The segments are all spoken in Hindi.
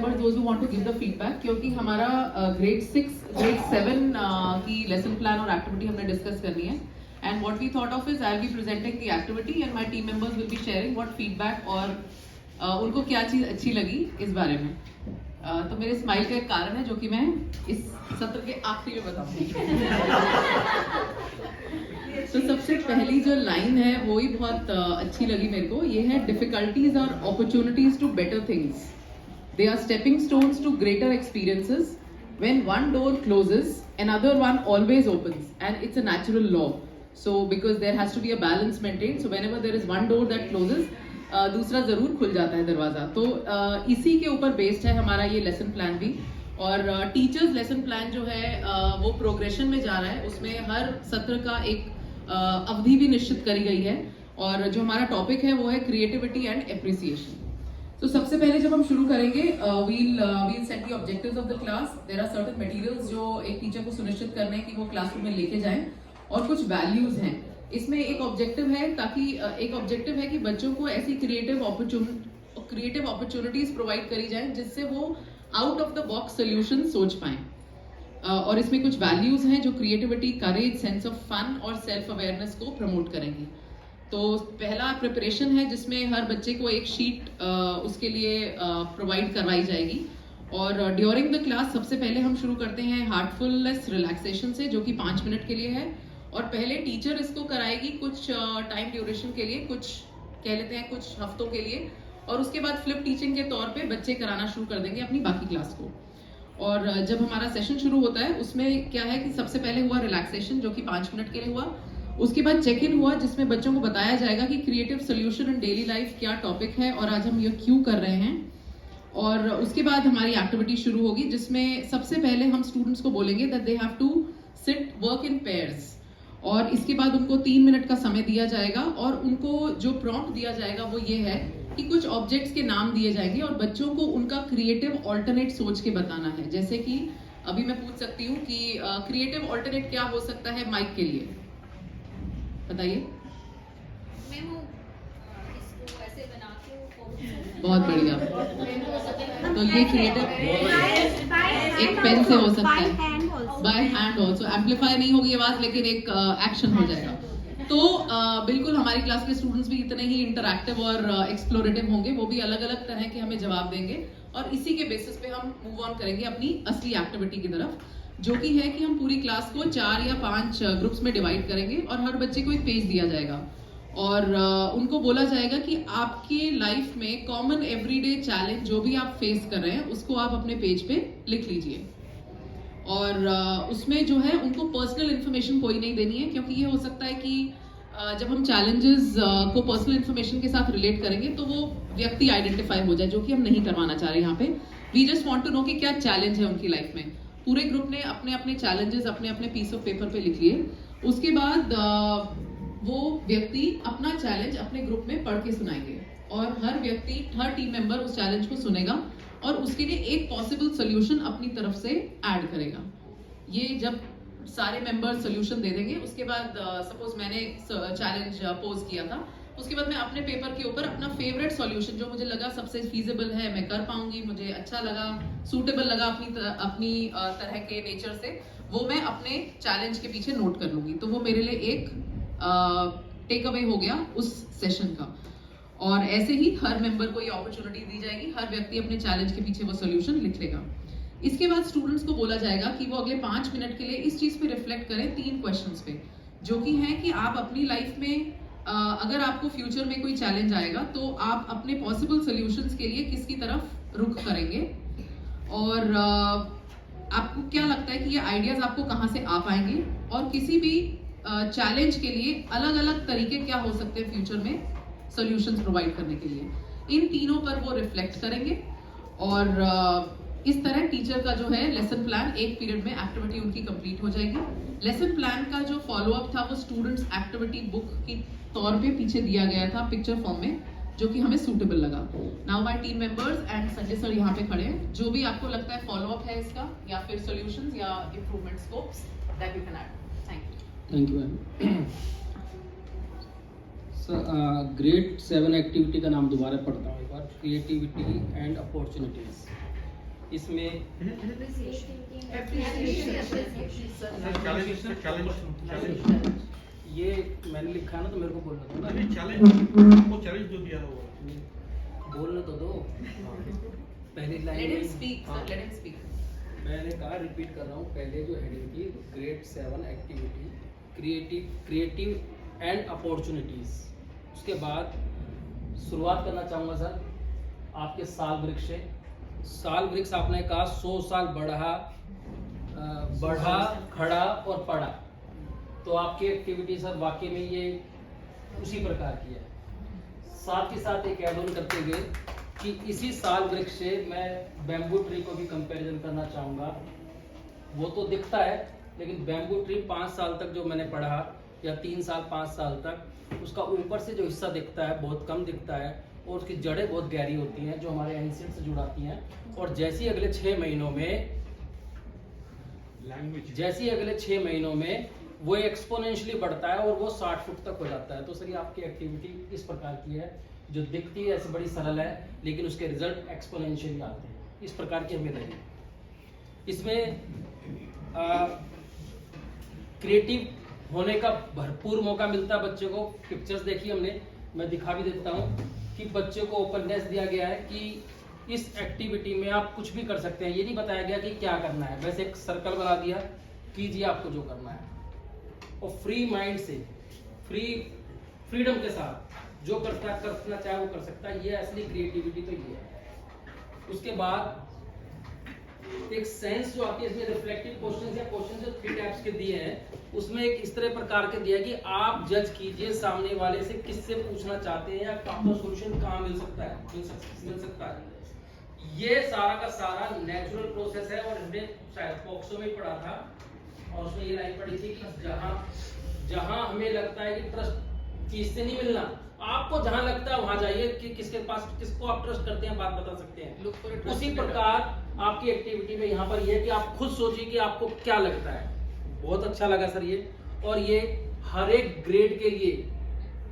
members, those who want to give the feedback, क्योंकि हमारा grade 6, grade 7 की lesson plan और activity हमने discuss करनी है. And what we thought of is I'll be presenting the activity and my team members will be sharing what feedback और उनको क्या चीज़ अच्छी लगी इस बारे में. तो मेरे स्माइल का एक कारण है जो कि मैं इस सत्र के आखिरी में बताऊंगी. तो सबसे पहली जो लाइन है वो ही बहुत अच्छी लगी मेरे को. ये है डिफिकल्टीज और opportunities to better things. They are stepping stones to greater experiences. When one door closes, another one always opens, and it's a natural law. So because there has to be a balance maintained, so whenever there is one door that closes, दूसरा जरूर खुल जाता है दरवाजा. तो इसी के ऊपर बेस्ड है हमारा ये लेसन प्लान भी. और टीचर्स लेसन प्लान जो है वो प्रोग्रेशन में जा रहा है. उसमें हर सत्र का एक अवधि भी निश्चित करी गई है. और जो हमारा टॉपिक है वो है क्रिएटिविटी एंड एप्रिसिएशन. तो सबसे पहले जब हम शुरू करेंगे we'll set the objectives of the class. There are certain materials जो एक टीचर को सुनिश्चित करने हैं कि वो क्लासरूम में लेके जाएं, और कुछ वैल्यूज हैं. इसमें एक ऑब्जेक्टिव है कि बच्चों को ऐसी क्रिएटिव अपॉर्चुनिटीज प्रोवाइड करी जाए जिससे वो out of the box solution सोच पाएं. और इसमें कुछ वैल्यूज हैं जो creativity, courage, sense of fun और सेल्फ अवेयरनेस को प्रमोट करेंगी. तो पहला प्रिपरेशन है जिसमें हर बच्चे को एक शीट उसके लिए प्रोवाइड करवाई जाएगी. और ड्यूरिंग द क्लास सबसे पहले हम शुरू करते हैं हार्टफुलनेस रिलैक्सेशन से, जो कि 5 मिनट के लिए है. और पहले टीचर इसको कराएगी कुछ टाइम ड्यूरेशन के लिए, कुछ कह लेते हैं कुछ हफ्तों के लिए. और उसके बाद फ्लिप टीचिंग के तौर पे बच्चे कराना शुरू कर देंगे अपनी बाकी क्लास को. और जब हमारा सेशन शुरू होता है उसमें क्या है कि सबसे पहले हुआ रिलैक्सेशन जो कि 5 मिनट के लिए हुआ. उसके बाद चेक इन हुआ जिसमें बच्चों को बताया जाएगा कि creative solution in daily life क्या टॉपिक है और आज हम ये क्यों कर रहे हैं. और उसके बाद हमारी एक्टिविटी शुरू होगी जिसमें सबसे पहले हम स्टूडेंट्स को बोलेंगे that they have to sit work in pairs. और इसके बाद उनको 3 मिनट का समय दिया जाएगा और उनको जो प्रॉम्प्ट दिया जाएगा वो ये है कि कुछ ऑब्जेक्ट्स के नाम दिए जाएंगे और बच्चों को उनका क्रिएटिव ऑल्टरनेट सोच के बताना है. जैसे कि अभी मैं पूछ सकती हूँ कि क्रिएटिव ऑल्टरनेट क्या हो सकता है माइक के लिए, बताइए. बहुत बढ़िया. तो ये क्रिएटिव एक पेन से हो सकता है, बाय हैंड ऑल्सो. एम्पलीफाई नहीं होगी आवाज लेकिन एक एक्शन हो जाएगा. तो बिल्कुल हमारी क्लास के स्टूडेंट्स भी इतने ही इंटरैक्टिव और एक्सप्लोरेटिव होंगे. वो भी अलग अलग तरह के हमें जवाब देंगे और इसी के बेसिस पे हम मूव ऑन करेंगे अपनी असली एक्टिविटी की तरफ, जो कि है कि हम पूरी क्लास को 4 या 5 ग्रुप्स में डिवाइड करेंगे और हर बच्चे को एक पेज दिया जाएगा. और उनको बोला जाएगा कि आपके लाइफ में कॉमन एवरीडे चैलेंज जो भी आप फेस कर रहे हैं उसको आप अपने पेज पे लिख लीजिए. और उसमें जो है उनको पर्सनल इन्फॉर्मेशन कोई नहीं देनी है, क्योंकि ये हो सकता है कि जब हम चैलेंजेस को पर्सनल इन्फॉर्मेशन के साथ रिलेट करेंगे तो वो व्यक्ति आइडेंटिफाई हो जाए, जो कि हम नहीं करवाना चाह रहे यहाँ पे. We just want to know कि क्या चैलेंज है उनकी लाइफ में. पूरे ग्रुप ने अपने अपने चैलेंजेस अपने अपने पीस ऑफ पेपर पे लिख लिए. उसके बाद वो व्यक्ति अपना चैलेंज अपने ग्रुप में पढ़ के सुनाएंगे और हर टीम मेंबर उस चैलेंज को सुनेगा और उसके लिए एक पॉसिबल सोल्यूशन अपनी तरफ से ऐड करेगा. ये जब सारे मेंबर सोल्यूशन दे देंगे उसके बाद सपोज मैंने चैलेंज पोज किया था, उसके बाद मैं अपने पेपर के ऊपर अपना फेवरेट सॉल्यूशन जो मुझे लगा सबसे फीजिबल है, मैं कर पाऊंगी, मुझे अच्छा लगा, सूटेबल लगा अपनी तरह के नेचर से, वो मैं अपने चैलेंज के पीछे नोट कर लूंगी. तो वो मेरे लिए एक टेक अवे हो गया उस सेशन का. और ऐसे ही हर मेंबर को ये अपॉर्चुनिटी दी जाएगी, हर व्यक्ति अपने चैलेंज के पीछे वो सॉल्यूशन लिख लेगा. इसके बाद स्टूडेंट्स को बोला जाएगा कि वो अगले 5 मिनट के लिए इस चीज पे रिफ्लेक्ट करें 3 क्वेश्चंस पे, जो कि है कि आप अपनी लाइफ में अगर आपको फ्यूचर में कोई चैलेंज आएगा तो आप अपने पॉसिबल सॉल्यूशंस के लिए किसकी तरफ रुख करेंगे और आपको क्या लगता है कि ये आइडियाज आपको कहाँ से आ पाएंगे और किसी भी चैलेंज के लिए अलग अलग तरीके क्या हो सकते हैं फ्यूचर में सॉल्यूशंस प्रोवाइड करने के लिए. इन तीनों पर वो रिफ्लेक्ट करेंगे और इस तरह टीचर का जो है लेसन प्लान एक पीरियड में एक्टिविटी उनकी कंप्लीट हो जाएगी. लेसन प्लान का जो फॉलो अप था वो स्टूडेंट्स एक्टिविटी बुक की तौर पे पीछे दिया गया था पिक्चर फॉर्म में, जो कि हमें सूटेबल लगा. Now my team members and Sanjay sir यहाँ पे खड़े हैं. जो भी आपको लगता है फॉलो अप है इसका या फिर सॉल्यूशंस या improvement scopes that you can add. Thank you ma'am. Grade 7 activity का नाम दोबारा पढ़ता हूँ एक बार. Creativity and opportunities. इसमें ये मैंने लिखा है ना, तो मेरे को बोलना दो ना। चैलेंज जो दिया हुआ बोलने तो दो। पहली लाइन मैंने कहा, रिपीट कर रहा हूँ, पहले जो हेडिंग थी grade 7 activity creative and opportunities. उसके बाद शुरुआत करना चाहूँगा सर आपके साल वृक्ष से। साल वृक्ष आपने कहा 100 साल बढ़ा खड़ा और पड़ा, तो आपकी एक्टिविटी सर वाकई में ये उसी प्रकार की है। साथ ही साथ एक ऐड ऑन करते हुए कि इसी साल वृक्ष से मैं बैम्बू ट्री को भी कंपैरिजन करना चाहूँगा। वो तो दिखता है, लेकिन बैम्बू ट्री 5 साल तक जो मैंने पढ़ा, या 3 साल 5 साल तक, उसका ऊपर से जो हिस्सा दिखता है बहुत कम दिखता है, और उसकी जड़ें बहुत गहरी होती हैं जो हमारे एंशिएंट से जुड़ाती हैं। और जैसे ही अगले 6 महीनों में वो एक्सपोनेंशियली बढ़ता है और वो 60 फुट तक हो जाता है। तो सर ये आपकी एक्टिविटी इस प्रकार की है, जो दिखती है ऐसे बड़ी सरल है, लेकिन उसके रिजल्ट एक्सपोनेंशियली आते हैं। इस प्रकार की हमें लगी। इसमें क्रिएटिव होने का भरपूर मौका मिलता है बच्चे को। पिक्चर्स देखी हमने, मैं दिखा भी देता हूँ कि बच्चे को ओपननेस दिया गया है कि इस एक्टिविटी में आप कुछ भी कर सकते हैं। ये नहीं बताया गया कि क्या करना है, वैसे एक सर्कल बना दिया, कीजिए आपको जो करना है, और फ्री माइंड से, फ्रीडम के साथ जो करना चाहे वो कर सकता है। ये असली क्रिएटिविटी तो ये है। उसके बाद एक सेंस जो आती है, इसमें रिफ्लेक्टिव क्वेश्चंस या क्वेश्चन जो 3 टाइप्स के दिए हैं, उसमें एक इस तरह प्रकार के दिया है कि आप जज कीजिए सामने वाले से किससे पूछना चाहते हैं या आपको सॉल्यूशन कहाँ मिल सकता है। ये सारा का सारा नेचुरल प्रोसेस है, और हमने शायद पॉक्सो में पढ़ा था, और उसमें ये लाइन पढ़ी थी कि जहां हमें लगता है कि ट्रस्ट चीज से नहीं मिलना, आपको जहां लगता है वहां जाइए कि किसको आप ट्रस्ट करते हैं, बात बता सकते हैं। उसी प्रकार आपकी एक्टिविटी में यहाँ पर ये है कि आप खुद सोचिए कि आपको क्या लगता है। बहुत अच्छा लगा सर ये, और ये हर एक ग्रेड के लिए,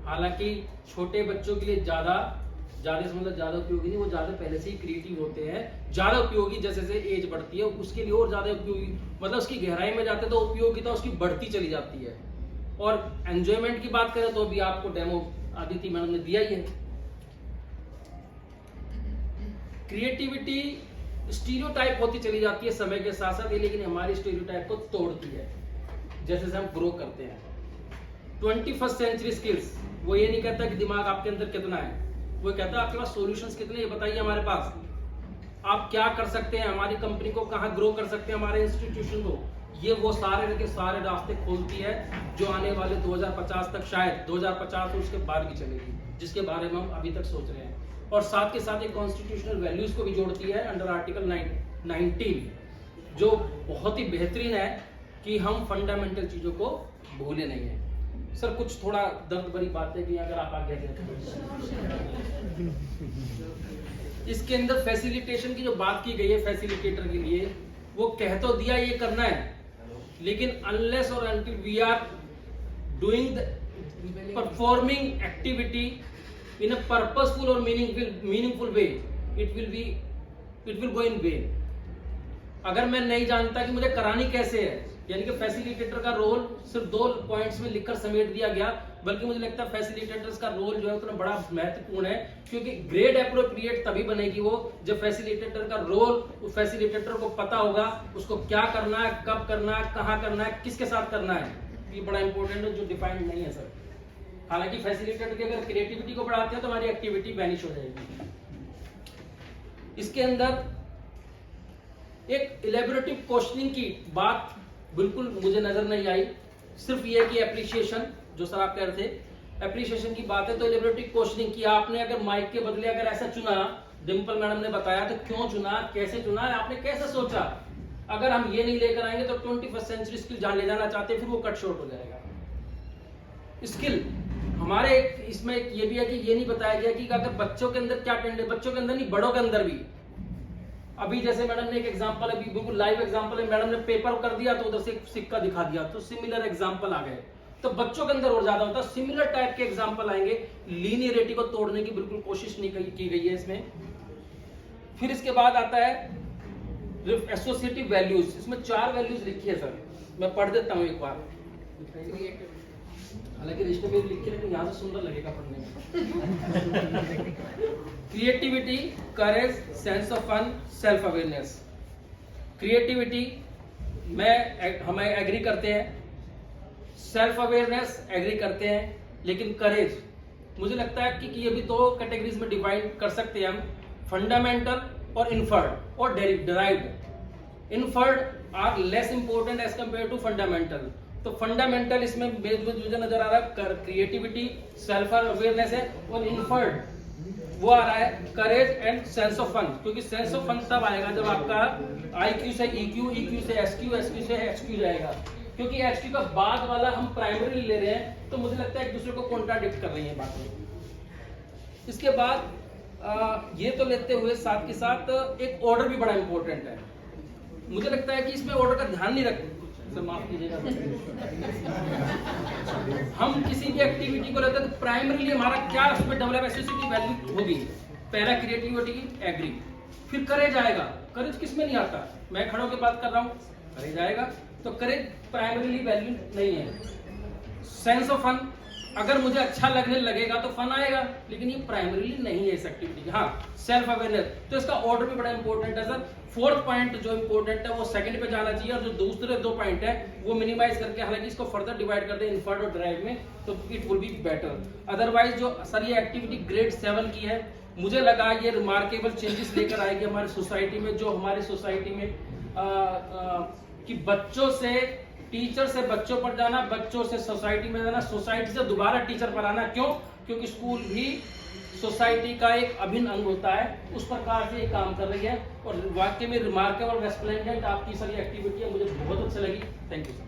हालांकि छोटे बच्चों के लिए ज्यादा उपयोगी नहीं, वो ज्यादा पहले से ही क्रिएटिव होते हैं। ज्यादा उपयोगी जैसे जैसे एज बढ़ती है उसके लिए और ज्यादा उपयोगी, मतलब उसकी गहराई में जाते तो उपयोगिता उसकी बढ़ती चली जाती है। और एंजॉयमेंट की बात करें तो अभी आपको डेमो आदित्य मैडम ने दिया ही है। क्रिएटिविटी स्टीरियोटाइप होती चली जाती है समय के साथ साथ, लेकिन हमारी स्टीरियोटाइप को तोड़ती है जैसे जैसे हम ग्रो करते हैं। 21st सेंचुरी स्किल्स, वो ये नहीं कहता कि दिमाग आपके अंदर कितना है, वो कहता है आपके पास सॉल्यूशंस कितने, ये बताइए हमारे पास आप क्या कर सकते हैं, हमारी कंपनी को कहाँ ग्रो कर सकते हैं, हमारे इंस्टीट्यूशन को। ये वो सारे के सारे रास्ते खोलती है जो आने वाले 2050 तक, शायद 2050 और उसके बाद भी चलेगी, जिसके बारे में हम अभी तक सोच रहे हैं। और साथ के साथ एक कॉन्स्टिट्यूशनल वैल्यूज को भी जोड़ती है अंडर आर्टिकल 19, जो बहुत ही बेहतरीन है कि हम फंडामेंटल चीजों को भूले नहीं है। सर कुछ थोड़ा दर्द भरी बातें भी अगर आप आगे इसके अंदर फैसिलिटेशन की जो बात की गई है फैसिलिटेटर के लिए, वो कह तो दिया ये करना है, लेकिन अनलेस और until we are doing performing activity in a purposeful और meaningful way, it will go in vain. अगर मैं नहीं जानता कि मुझे करानी कैसे है, यानी कि फैसिलिटेटर का रोल सिर्फ 2 पॉइंट्स में लिखकर समेट दिया गया, बल्कि मुझे लगता है फैसिलिटेटर्स का रोल जो है उतना बड़ा महत्वपूर्ण है, क्योंकि ग्रेड एप्रोप्रिएट तभी बनेगी वो जब फैसिलिटेटर का रोल, उस फैसिलिटेटर को पता होगा उसको क्या करना है, कब करना है, कहाँ करना है, किसके साथ करना है। ये बड़ा इंपॉर्टेंट है जो डिफाइंड नहीं है सर। हालांकि फैसिलिटेटर की अगर क्रिएटिविटी को बढ़ाते हैं तो हमारी एक्टिविटी वैनिश हो जाएगी। इसके अंदर एक इलेबोरेटिव क्वेश्चनिंग की बात बिल्कुल मुझे नजर नहीं आई, सिर्फ ये कि एप्रिसिएशन, जो सर आप कह रहे थे एप्रिसिएशन की बात है, तो इलेबोरेटिव क्वेश्चनिंग की आपने अगर माइक के बदले अगर ऐसा चुना, डिम्पल मैडम ने बताया, तो क्यों चुना, कैसे चुना, आपने कैसे सोचा। अगर हम ये नहीं लेकर आएंगे तो 21st सेंचुरी स्किल जहां ले जाना चाहते हैं फिर वो कट शॉर्ट हो जाएगा। स्किल हमारे इसमें ये भी है कि ये नहीं बताया गया कि अगर बच्चों के अंदर क्या टेंडेंसी, बच्चों के अंदर नहीं बड़ों के अंदर भी। अभी जैसे मैडम ने एक एग्जांपल, अभी बिल्कुल लाइव एग्जांपल है, मैडम ने पेपर कर दिया तो उधर से एक सिक्का दिखा दिया, तो सिमिलर एग्जांपल आ गए। तो बच्चों के अंदर और ज्यादा होता है, सिमिलर टाइप के एग्जांपल आएंगे। लीनियरिटी को तोड़ने की बिल्कुल कोशिश नहीं की गई है इसमें। फिर इसके बाद आता है एसोसिएटिव वैल्यूज, इसमें 4 वैल्यूज लिखी है सर, मैं पढ़ देता हूँ एक बार। हालांकि रजिस्टर में लिखी है लेकिन यहाँ से सुंदर लगेगा पढ़ने में। Creativity, courage, sense of fun, self awareness. Creativity में हमें एग्री करते हैं, सेल्फ अवेयरनेस एग्री करते हैं, लेकिन करेज मुझे लगता है कि ये भी 2 कैटेगरीज में डिवाइड कर सकते हैं हम, फंडामेंटल और इन्फर्ड और derived. Inferred are less important as compare to fundamental. तो फंडामेंटल इसमें मुझे नजर आ रहा है क्रिएटिविटी, सेल्फ अवेयरनेस है, और इन्फर्ड वो आ रहा है courage and sense of fun. क्योंकि सेंस ऑफ फन तब आएगा जब आपका IQ से EQ, EQ से SQ, SQ से HQ जाएगा। क्योंकि HQ का बाद वाला हम प्राइमरी ले रहे हैं, तो मुझे लगता है एक दूसरे को कॉन्ट्राडिक्ट कर रही है बातें। इसके बाद ये तो लेते हुए साथ के साथ एक ऑर्डर भी बड़ा इंपॉर्टेंट है। मुझे लगता है कि इसमें ऑर्डर का ध्यान नहीं रखते, माफ कीजिएगा। हम किसी भी एक्टिविटी को लेते हैं तो प्राइमरीली हमारा क्या उसमें डेवलपमेंट की वैल्यू होगी। पहला क्रिएटिविटी की एग्री, फिर करेज आएगा। करेज किसमें नहीं आता, मैं खड़ों की बात कर रहा हूँ, करेज आएगा। तो करेज प्राइमरीली वैल्यू नहीं है। सेंस ऑफ फन, अगर मुझे अच्छा लगने लगेगा तो फन आएगा, लेकिन ये प्राइमरीली नहीं है इस एक्टिविटी की। हाँ, सेल्फ अवेयरनेस, तो इसका ऑर्डर भी बड़ा इंपॉर्टेंट है सर। 4th पॉइंट जो इंपॉर्टेंट है वो सेकंड पे जाना चाहिए, और जो दूसरे 2 पॉइंट है वो मिनिमाइज करके, हालांकि इसको फर्दर डिवाइड कर दे इन्फर्ड और ड्राइव में, तो it will be better. Otherwise जो सर ये एक्टिविटी ग्रेड 7 की है, मुझे लगा ये रिमार्केबल चेंजेस लेकर आएगी हमारी सोसाइटी में। जो हमारी सोसाइटी में कि बच्चों से, टीचर से बच्चों पर जाना, बच्चों से सोसाइटी में जाना, सोसाइटी से दोबारा टीचर पर आना। क्यों? क्योंकि स्कूल भी सोसाइटी का एक अभिन्न अंग होता है। उस प्रकार से ये काम कर रही है, और वाकई में रिमार्केबल, रेस्प्लेंडेंट आपकी सारी एक्टिविटी है, मुझे बहुत अच्छी लगी। Thank you sir.